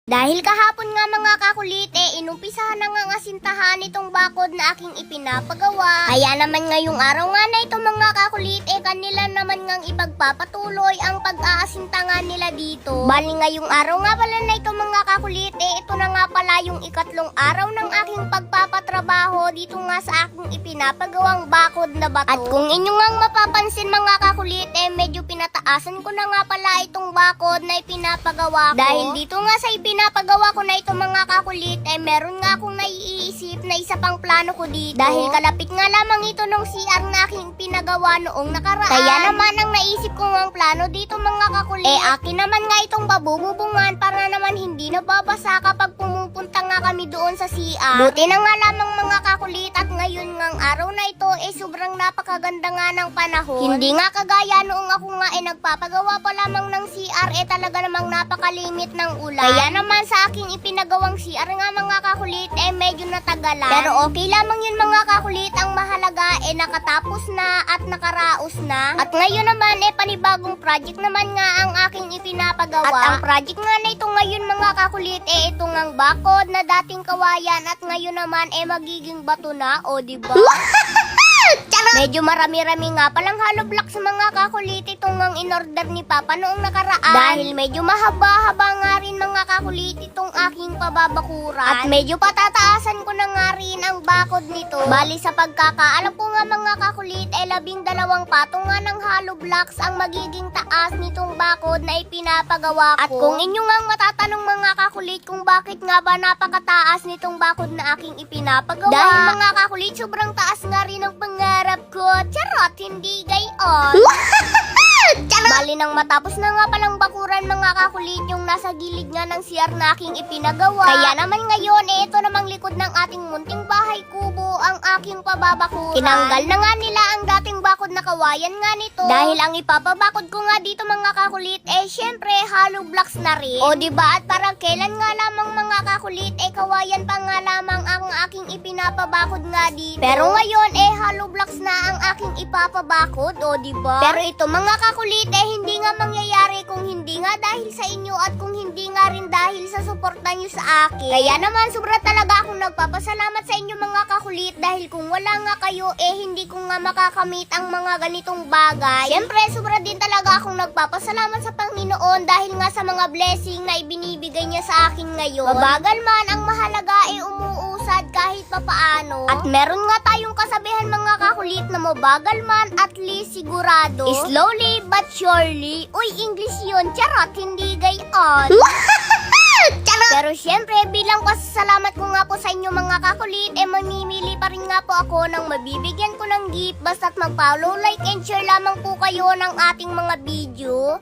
Dahil kahapon nga mga kakulit, inumpisahan na nga asintahan itong bakod na aking ipinapagawa. Kaya naman ngayong araw nga na ito mga kakulit, kanila naman ngang ipagpapatuloy ang pag-aasintangan nila dito. Bali ngayong araw nga pala na ito mga kakulit, ito na nga pala yung ikatlong araw ng aking pagpapatrabaho dito nga sa aking ipinapagawang bakod na bato. At kung inyo ngang mapapansin mga kakulit, medyo pinataasan ko na nga pala itong bakod na ipinapagawa ko. Dahil dito nga sa pinapagawa ko na ito mga kakulit, meron nga akong naiisip na isa pang plano ko dito. Dahil kalapit nga lamang ito nung CR na aking pinagawa noong nakaraan. Kaya naman ang naisip ko ang plano dito mga kakulit, akin naman nga itong babububungan para naman hindi nababasa kapag pumupunta nga kami doon sa CR. Buti na nga lamang mga kakulit at ngayon ngang araw na ito, sobrang napakaganda nga ng panahon. Hindi nga kagaya noong ako nga nagpapagawa pa lamang ng CR, talaga namang napakalimit ng ulan. Kaya naman sa aking ipinagawang CR nga mga kakulit, medyo natagalan. Pero okay lamang yun mga kakulit, ang mahalaga nakatapos na at nakaraos na. At ngayon naman panibagong project naman nga ang aking ipinapagawa. At ang project nga na ito ngayon mga kakulit, ito ngang bakod na dating kawayan at ngayon naman magiging bato na, o diba? Medyo marami-rami nga palang hollow blocks sa mga kakulit itong ang in-order ni Papa noong nakaraan. Dahil medyo mahaba-haba nga rin mga kakulit itong aking pababakuran. At medyo patataasan ko na nga rin ang bakod nito. Bali sa pagkakaalam ko nga mga kakulit, 12 patong nga ng hollow blocks ang magiging taas nitong bakod na ipinapagawa ko. At kung inyo nga matatanong mga kakulit kung bakit nga ba napakataas nitong bakod na aking ipinapagawa. Dahil mga kakulit, sobrang taas nga rin ang pangarap ko. Charot, hindi gayon. Bali nang matapos na nga palang bakuran mga kakulit yung nasa gilid nga ng CR na aking ipinagawa. Kaya naman ngayon, ito namang likod ng ating munting bahay kubo ang aking pababakuran. Tinanggal na nga nila ang dating bakod na kawayan nga nito. Dahil ang ipapabakod ko nga dito mga kakulit, syempre hollow blocks na rin. O diba, at parang kailan nga lamang mga kakulit, kawayan pa nga lamang ang aking ipinapabakod nga dito. Pero ngayon, hollow blocks na ang aking ipapabakod, o diba? Pero ito mga kakulit, hindi nga mangyayari kung hindi nga dahil sa inyo at kung hindi nga rin dahil sa suporta nyo sa akin. Kaya naman, sobra talaga akong nagpapasalamat sa inyo mga kakulit dahil kung wala nga kayo, hindi ko nga makakamit ang mga ganitong bagay. Siyempre, sobra din talaga akong nagpapasalamat sa Panginoon dahil nga sa mga blessing na ibinibigay niya sa akin ngayon. Mabagal man, ang mahalaga umuusad kahit papaano. At meron nga tayong kasabihan mga kakulit na mabagal man, at least sigurado. Slowly but surely. Uy, English yun. Charot, hindi gayon. Pero syempre, bilang pasasalamat ko nga po sa inyo mga kakulit, mamimili pa rin nga po ako ng mabibigyan ko ng gift basta't mag-follow, like, and share lamang po kayo ng ating mga video.